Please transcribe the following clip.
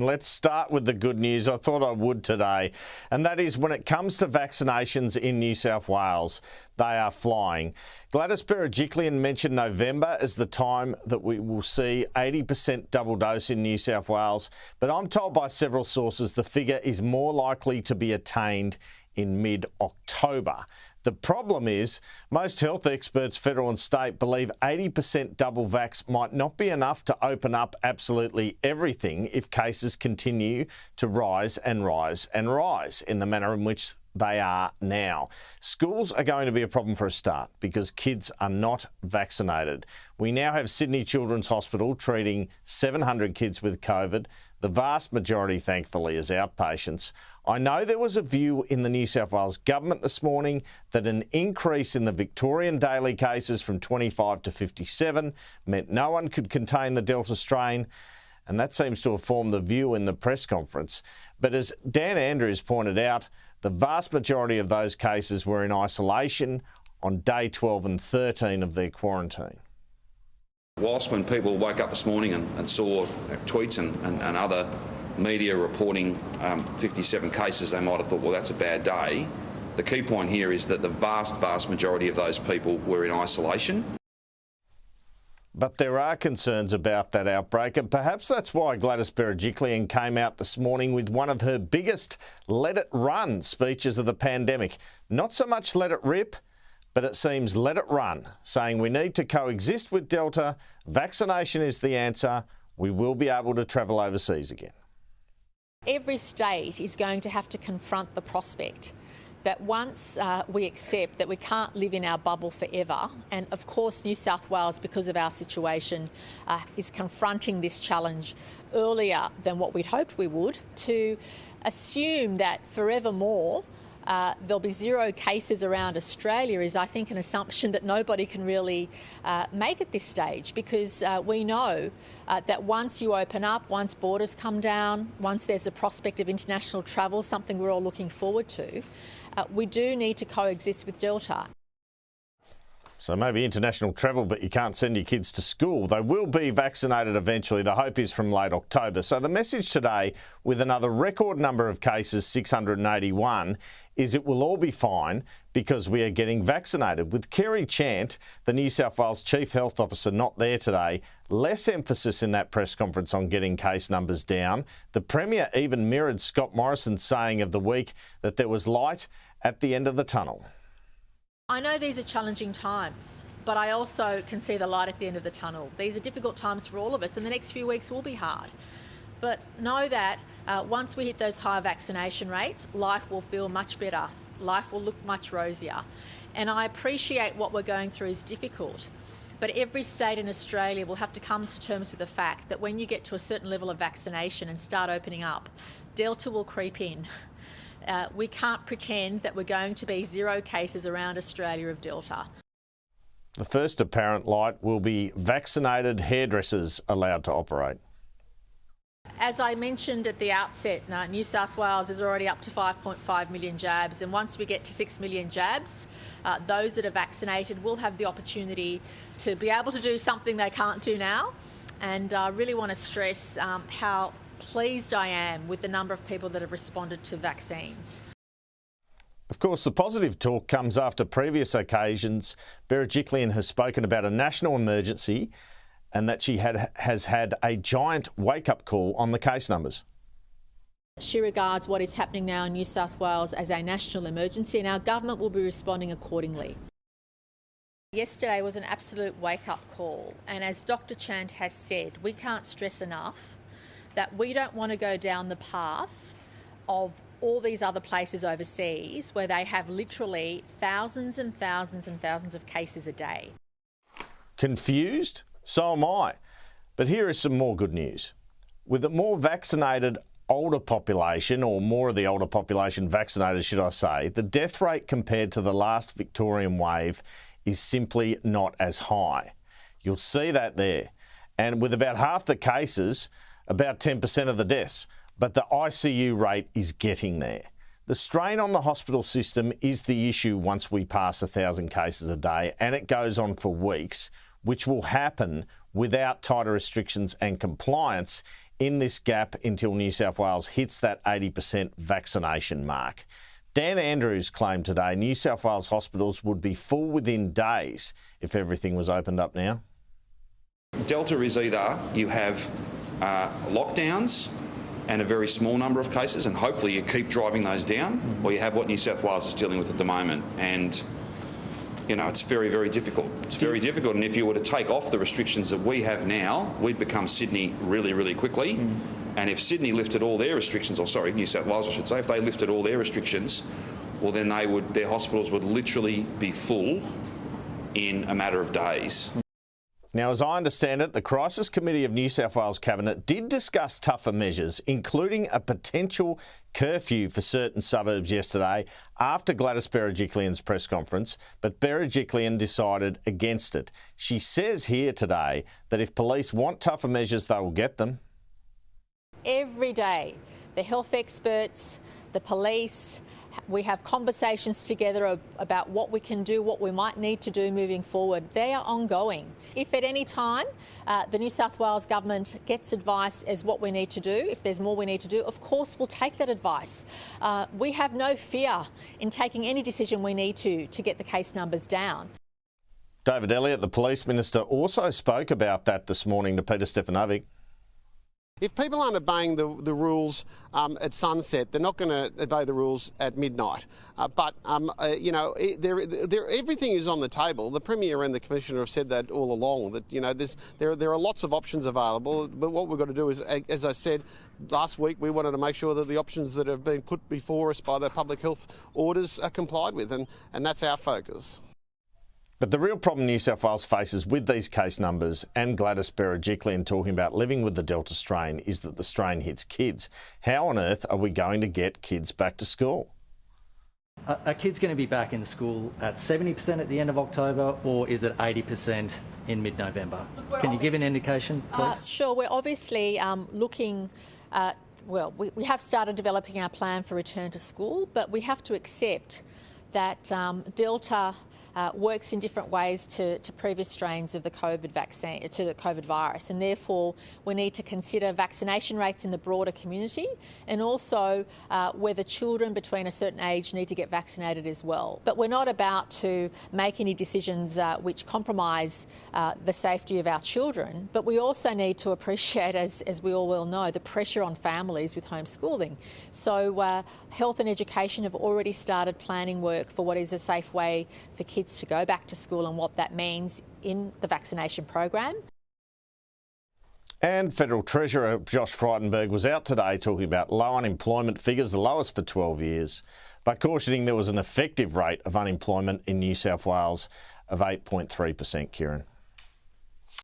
Let's start with the good news. I thought I would today, and that is when it comes to vaccinations in New South Wales, they are flying. Gladys Berejiklian mentioned November as the time that we will see 80% double dose in New South Wales, but I'm told by several sources the figure is more likely to be attained in mid-October. The problem is most health experts, federal and state, believe 80% double vax might not be enough to open up absolutely everything if cases continue to rise and rise and rise in the manner in which they are now. Schools are going to be a problem for a start because kids are not vaccinated. We now have Sydney Children's Hospital treating 700 kids with COVID. The vast majority, thankfully, is outpatients. I know there was a view in the New South Wales government this morning that an increase in the Victorian daily cases from 25 to 57 meant no one could contain the Delta strain, and that seems to have formed the view in the press conference. But as Dan Andrews pointed out, the vast majority of those cases were in isolation on day 12 and 13 of their quarantine. Whilst when people woke up this morning and saw tweets and other media reporting 57 cases, they might have thought, well, that's a bad day. The key point here is that the vast majority of those people were in isolation. But there are concerns about that outbreak, and perhaps that's why Gladys Berejiklian came out this morning with one of her biggest let it run speeches of the pandemic. Not so much let it rip, but it seems let it run, saying we need to coexist with Delta, vaccination is the answer, we will be able to travel overseas again. Every state is going to have to confront the prospect that once we accept that we can't live in our bubble forever, and of course New South Wales, because of our situation, is confronting this challenge earlier than what we'd hoped we would, to assume that forevermore there'll be zero cases around Australia is, I think, an assumption that nobody can really make at this stage, because we know that once you open up, once borders come down, once there's a prospect of international travel, something we're all looking forward to, we do need to coexist with Delta. So maybe international travel, but you can't send your kids to school. They will be vaccinated eventually. The hope is from late October. So the message today, with another record number of cases, 681, is it will all be fine because we are getting vaccinated. With Kerry Chant, the New South Wales Chief Health Officer, not there today, less emphasis in that press conference on getting case numbers down. The Premier even mirrored Scott Morrison's saying of the week that there was light at the end of the tunnel. I know these are challenging times, but I also can see the light at the end of the tunnel. These are difficult times for all of us, and the next few weeks will be hard. But know that once we hit those higher vaccination rates, life will feel much better. Life will look much rosier. And I appreciate what we're going through is difficult, but every state in Australia will have to come to terms with the fact that when you get to a certain level of vaccination and start opening up, Delta will creep in. We can't pretend that we're going to be zero cases around Australia of Delta. The first apparent light will be vaccinated hairdressers allowed to operate. As I mentioned at the outset, New South Wales is already up to 5.5 million jabs, and once we get to 6 million jabs, those that are vaccinated will have the opportunity to be able to do something they can't do now. And I really want to stress how pleased I am with the number of people that have responded to vaccines. Of course, the positive talk comes after previous occasions. Berejiklian has spoken about a national emergency and that she has had a giant wake-up call on the case numbers. She regards what is happening now in New South Wales as a national emergency, and our government will be responding accordingly. Yesterday was an absolute wake-up call, and as Dr. Chant has said, we can't stress enough that we don't want to go down the path of all these other places overseas where they have literally thousands and thousands and thousands of cases a day. Confused? So am I. But here is some more good news. With a more vaccinated older population, or more of the older population vaccinated, should I say, the death rate compared to the last Victorian wave is simply not as high. You'll see that there. And with about half the cases, about 10% of the deaths, but the ICU rate is getting there. The strain on the hospital system is the issue once we pass 1,000 cases a day, and it goes on for weeks, which will happen without tighter restrictions and compliance in this gap until New South Wales hits that 80% vaccination mark. Dan Andrews claimed today New South Wales hospitals would be full within days if everything was opened up now. Delta is either you have lockdowns and a very small number of cases, and hopefully you keep driving those down, or you have what New South Wales is dealing with at the moment. And, you know, it's very, very difficult. It's very difficult, and if you were to take off the restrictions that we have now, we'd become Sydney really, really quickly. And if Sydney lifted all their restrictions, or sorry, New South Wales I should say, if they lifted all their restrictions, well then their hospitals would literally be full in a matter of days. Now, as I understand it, the Crisis Committee of New South Wales Cabinet did discuss tougher measures, including a potential curfew for certain suburbs yesterday after Gladys Berejiklian's press conference, but Berejiklian decided against it. She says here today that if police want tougher measures, they will get them. Every day, the health experts, the police, we have conversations together about what we can do, what we might need to do moving forward. They are ongoing. If at any time the New South Wales government gets advice as what we need to do, if there's more we need to do, of course we'll take that advice. We have no fear in taking any decision we need to get the case numbers down. David Elliott, the Police Minister, also spoke about that this morning to Peter Stefanovic. If people aren't obeying the rules at sunset, they're not going to obey the rules at midnight. You know, everything is on the table. The Premier and the Commissioner have said that all along, that, you know, there are lots of options available, but what we've got to do is, as I said last week, we wanted to make sure that the options that have been put before us by the public health orders are complied with, and that's our focus. But the real problem New South Wales faces with these case numbers and Gladys Berejiklian talking about living with the Delta strain is that the strain hits kids. How on earth are we going to get kids back to school? Are kids going to be back in school at 70% at the end of October, or is it 80% in mid-November? Can you give an indication, please? Sure. We're obviously looking at, well, we have started developing our plan for return to school, but we have to accept that Delta works in different ways to previous strains of the COVID vaccine, to the COVID virus, and therefore we need to consider vaccination rates in the broader community, and also whether children between a certain age need to get vaccinated as well. But we're not about to make any decisions which compromise the safety of our children, but we also need to appreciate, as we all well know, the pressure on families with homeschooling. So health and education have already started planning work for what is a safe way for kids to go back to school and what that means in the vaccination program. And Federal Treasurer Josh Frydenberg was out today talking about low unemployment figures, the lowest for 12 years, but cautioning there was an effective rate of unemployment in New South Wales of 8.3%, Kieran.